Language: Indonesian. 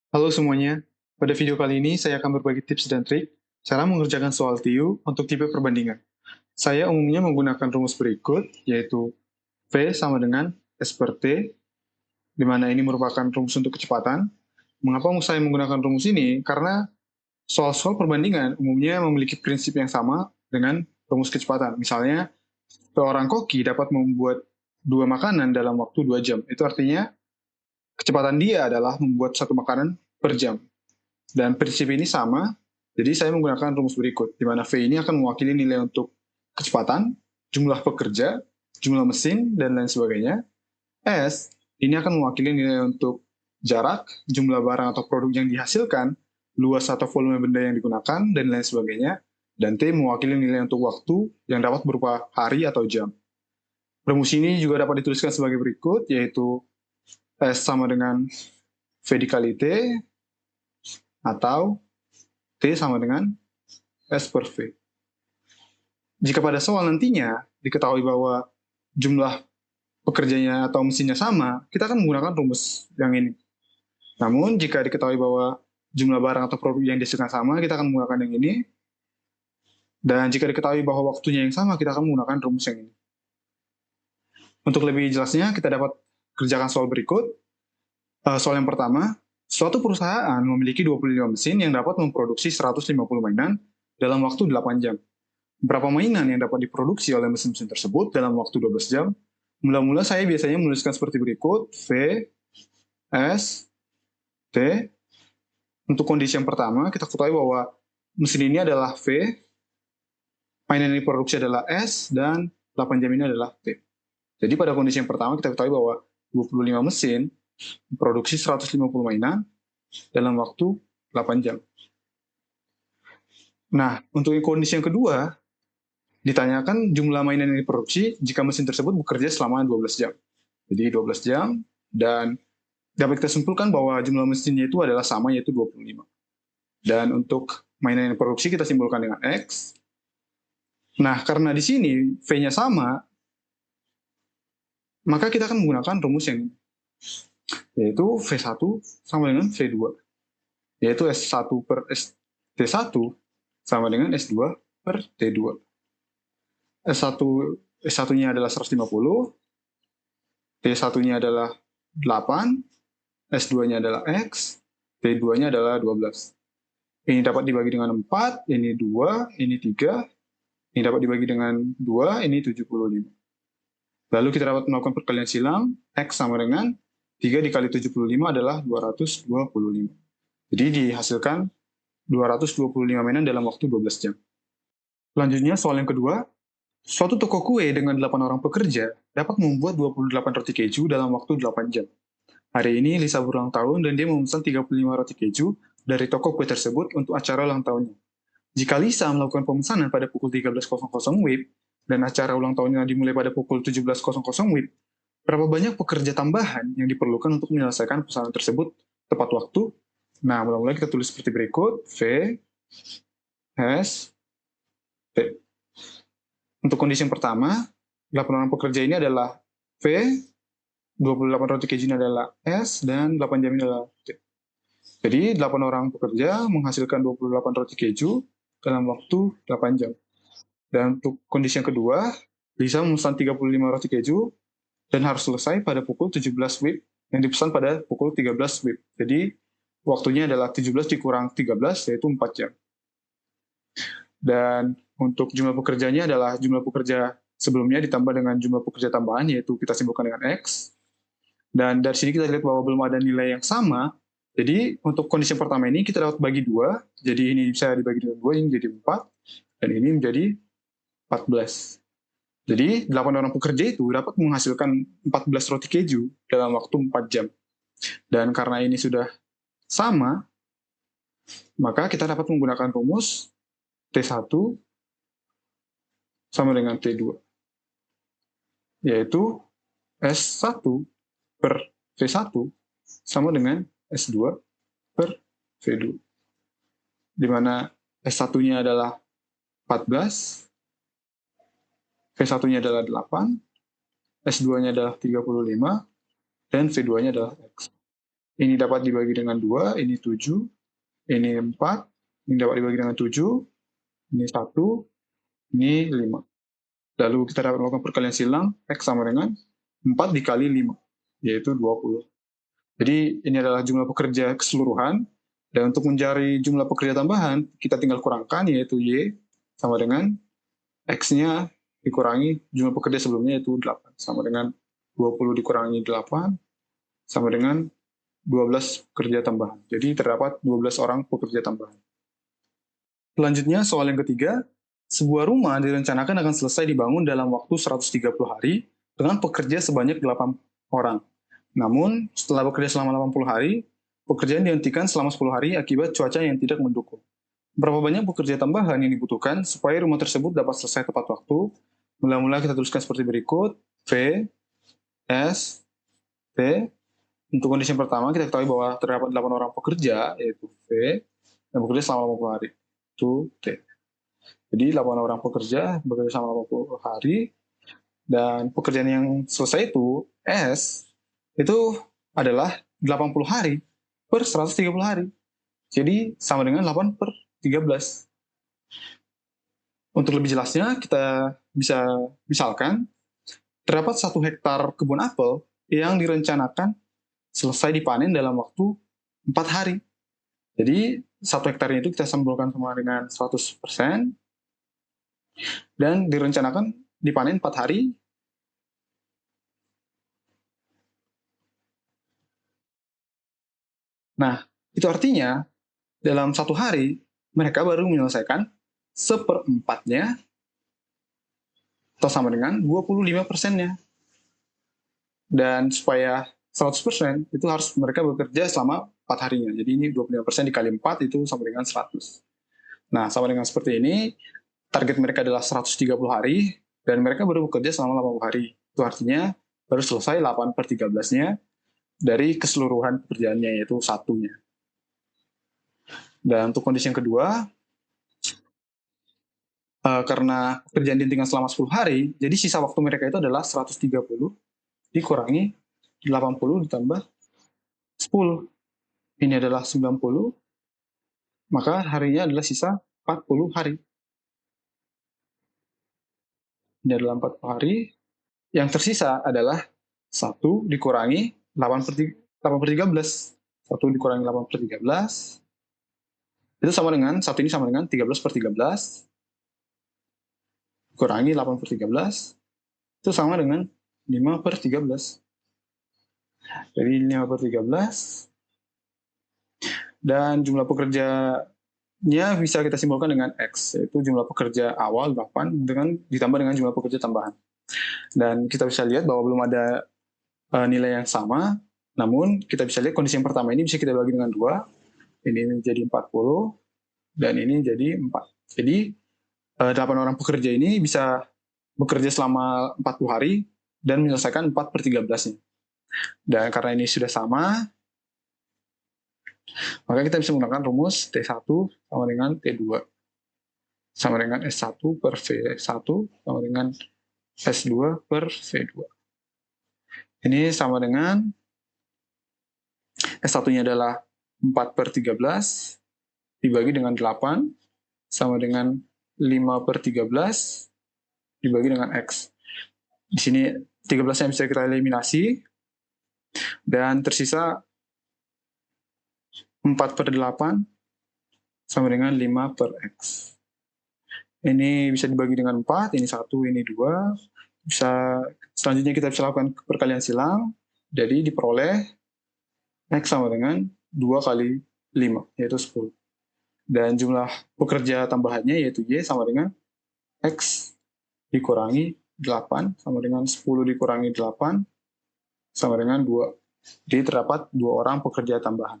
Halo semuanya, pada video kali ini saya akan berbagi tips dan trik cara mengerjakan soal TIU untuk tipe perbandingan. Saya umumnya menggunakan rumus berikut, yaitu V sama dengan S per T, di mana ini merupakan rumus untuk kecepatan. Mengapa saya menggunakan rumus ini? Karena soal-soal perbandingan umumnya memiliki prinsip yang sama dengan rumus kecepatan. Misalnya, seorang koki dapat membuat dua makanan dalam waktu 2 jam. Itu artinya kecepatan dia adalah membuat satu makanan per jam. Dan prinsip ini sama, jadi saya menggunakan rumus berikut, di mana V ini akan mewakili nilai untuk kecepatan, jumlah pekerja, jumlah mesin, dan lain sebagainya. S ini akan mewakili nilai untuk jarak, jumlah barang atau produk yang dihasilkan, luas atau volume benda yang digunakan, dan lain sebagainya. Dan T mewakili nilai untuk waktu yang dapat berupa hari atau jam. Rumus ini juga dapat dituliskan sebagai berikut, yaitu S sama dengan V dikali T, atau T sama dengan S per V. Jika pada soal nantinya diketahui bahwa jumlah pekerjanya atau mesinnya sama, kita akan menggunakan rumus yang ini. Namun, jika diketahui bahwa jumlah barang atau produk yang dihasilkan sama, kita akan menggunakan yang ini. Dan jika diketahui bahwa waktunya yang sama, kita akan menggunakan rumus yang ini. Untuk lebih jelasnya, kita dapat kerjakan soal berikut. Soal yang pertama, suatu perusahaan memiliki 25 mesin yang dapat memproduksi 150 mainan dalam waktu 8 jam. Berapa mainan yang dapat diproduksi oleh mesin-mesin tersebut dalam waktu 12 jam? Mula-mula saya biasanya menuliskan seperti berikut, V, S, T. Untuk kondisi yang pertama, kita ketahui bahwa mesin ini adalah V, mainan yang diproduksi adalah S, dan 8 jam ini adalah T. Jadi pada kondisi yang pertama, kita ketahui bahwa 25 mesin memproduksi 150 mainan dalam waktu 8 jam. Nah, untuk kondisi yang kedua, ditanyakan jumlah mainan yang diproduksi jika mesin tersebut bekerja selama 12 jam. Jadi 12 jam, dan dapat kita simpulkan bahwa jumlah mesinnya itu adalah sama, yaitu 25. Dan untuk mainan yang diproduksi kita simpulkan dengan X. Nah, karena di sini V-nya sama, maka kita akan menggunakan rumus yang ini, yaitu V1 sama dengan V2. Yaitu S1 per T1 sama dengan S2 per T2. S1-nya adalah 150, T1-nya adalah 8, S2-nya adalah X, T2-nya adalah 12. Ini dapat dibagi dengan 4, ini 2, ini 3, ini dapat dibagi dengan 2, ini 75. Lalu kita dapat melakukan perkalian silang, X sama dengan 3 dikali 75 adalah 225. Jadi dihasilkan 225 mainan dalam waktu 12 jam. Selanjutnya soal yang kedua, suatu toko kue dengan 8 orang pekerja dapat membuat 28 roti keju dalam waktu 8 jam. Hari ini Lisa berulang tahun dan dia memesan 35 roti keju dari toko kue tersebut untuk acara ulang tahunnya. Jika Lisa melakukan pemesanan pada pukul 13.00 WIB dan acara ulang tahunnya dimulai pada pukul 17.00 WIB, berapa banyak pekerja tambahan yang diperlukan untuk menyelesaikan pesanan tersebut tepat waktu? Nah, mula-mula kita tulis seperti berikut, V, S, T. Untuk kondisi yang pertama, 8 orang pekerja ini adalah V, 28 roti keju ini adalah S, dan 8 jam ini adalah T. Jadi 8 orang pekerja menghasilkan 28 roti keju dalam waktu 8 jam. Dan untuk kondisi yang kedua, Lisa memesan 35 roti keju dan harus selesai pada pukul 17 WIB yang dipesan pada pukul 13 WIB. Jadi waktunya adalah 17 dikurang 13, yaitu 4 jam. Dan untuk jumlah pekerjanya adalah jumlah pekerja sebelumnya ditambah dengan jumlah pekerja tambahan, yaitu kita simpulkan dengan X. Dan dari sini kita lihat bahwa belum ada nilai yang sama. Jadi untuk kondisi yang pertama ini kita dapat bagi 2. Jadi ini bisa dibagi dengan 2, ini menjadi 4. Dan ini menjadi 14. Jadi 8 orang pekerja itu dapat menghasilkan 14 roti keju dalam waktu 4 jam. Dan karena ini sudah sama, maka kita dapat menggunakan rumus T1 sama dengan T2, yaitu S1 per V1 sama dengan S2 per V2, di mana S1-nya adalah 14, V1-nya adalah 8, S2-nya adalah 35, dan V2-nya adalah X. Ini dapat dibagi dengan 2, ini 7, ini 4, ini dapat dibagi dengan 7, ini 1, ini 5. Lalu kita dapat melakukan perkalian silang, X sama dengan 4 dikali 5, yaitu 20. Jadi ini adalah jumlah pekerja keseluruhan, dan untuk mencari jumlah pekerja tambahan, kita tinggal kurangkan, yaitu Y sama dengan X-nya dikurangi jumlah pekerja sebelumnya, yaitu 8, sama dengan 20 dikurangi 8, sama dengan 12 pekerja tambahan. Jadi terdapat 12 orang pekerja tambahan. Selanjutnya, soal yang ketiga, sebuah rumah direncanakan akan selesai dibangun dalam waktu 130 hari dengan pekerja sebanyak 8 orang. Namun, setelah bekerja selama 80 hari, pekerjaan dihentikan selama 10 hari akibat cuaca yang tidak mendukung. Berapa banyak pekerja tambahan yang dibutuhkan supaya rumah tersebut dapat selesai tepat waktu? Mula-mula kita tuliskan seperti berikut, V, S, T. Untuk kondisi yang pertama, kita ketahui bahwa terdapat 8 orang pekerja, yaitu V, yang bekerja selama 80 hari, itu T. Jadi 8 orang pekerja bekerja selama 80 hari, dan pekerjaan yang selesai itu, S, itu adalah 80 hari per 130 hari. Jadi sama dengan 8 per 13. Untuk lebih jelasnya, kita bisa misalkan, terdapat 1 hektar kebun apel yang direncanakan selesai dipanen dalam waktu 4 hari. Jadi 1 hektarnya itu kita simpulkan sama dengan 100%, dan direncanakan dipanen 4 hari. Nah, itu artinya dalam 1 hari mereka baru menyelesaikan 1/4-nya atau sama dengan 25%-nya. Dan supaya 100% itu harus mereka bekerja selama 4 harinya. Jadi ini 25% dikali 4 itu sama dengan 100. Nah, sama dengan seperti ini, target mereka adalah 130 hari, dan mereka baru bekerja selama 80 hari. Itu artinya baru selesai 8 per 13-nya dari keseluruhan pekerjaannya, yaitu satunya. Dan untuk kondisi yang kedua, karena pekerjaan dihentikan selama 10 hari, jadi sisa waktu mereka itu adalah 130 dikurangi 80 ditambah 10. Ini adalah 90, maka harinya adalah sisa 40 hari. Ini adalah 40 hari. Yang tersisa adalah 1 dikurangi 8 per 13. 1 dikurangi 8 per 13. Itu sama dengan, 1 ini sama dengan 13 per 13. Kurangi 8 per 13. Itu sama dengan 5 per 13. Jadi 5 per 13. Dan jumlah pekerjanya bisa kita simpulkan dengan X, yaitu jumlah pekerja awal 8 ditambah dengan jumlah pekerja tambahan. Dan kita bisa lihat bahwa belum ada nilai yang sama, namun kita bisa lihat kondisi yang pertama ini bisa kita bagi dengan 2, ini menjadi 40, dan ini jadi 4. Jadi 8 orang pekerja ini bisa bekerja selama 40 hari dan menyelesaikan 4 per 13-nya. Dan karena ini sudah sama, maka kita bisa menggunakan rumus T1 sama dengan T2 sama dengan S1 per V1 sama dengan S2 per V2. Ini sama dengan S1-nya adalah 4 per 13 dibagi dengan 8 sama dengan 5 per 13 dibagi dengan X. Di sini 13-nya bisa kita eliminasi, dan tersisa 4 per 8 sama dengan 5 per X. Ini bisa dibagi dengan 4, ini 1, ini 2. Selanjutnya kita bisa lakukan perkalian silang, jadi diperoleh X sama dengan 2 kali 5, yaitu 10. Dan jumlah pekerja tambahannya yaitu Y sama dengan X dikurangi 8 sama dengan 10 dikurangi 8 sama dengan 2. Jadi terdapat 2 orang pekerja tambahan.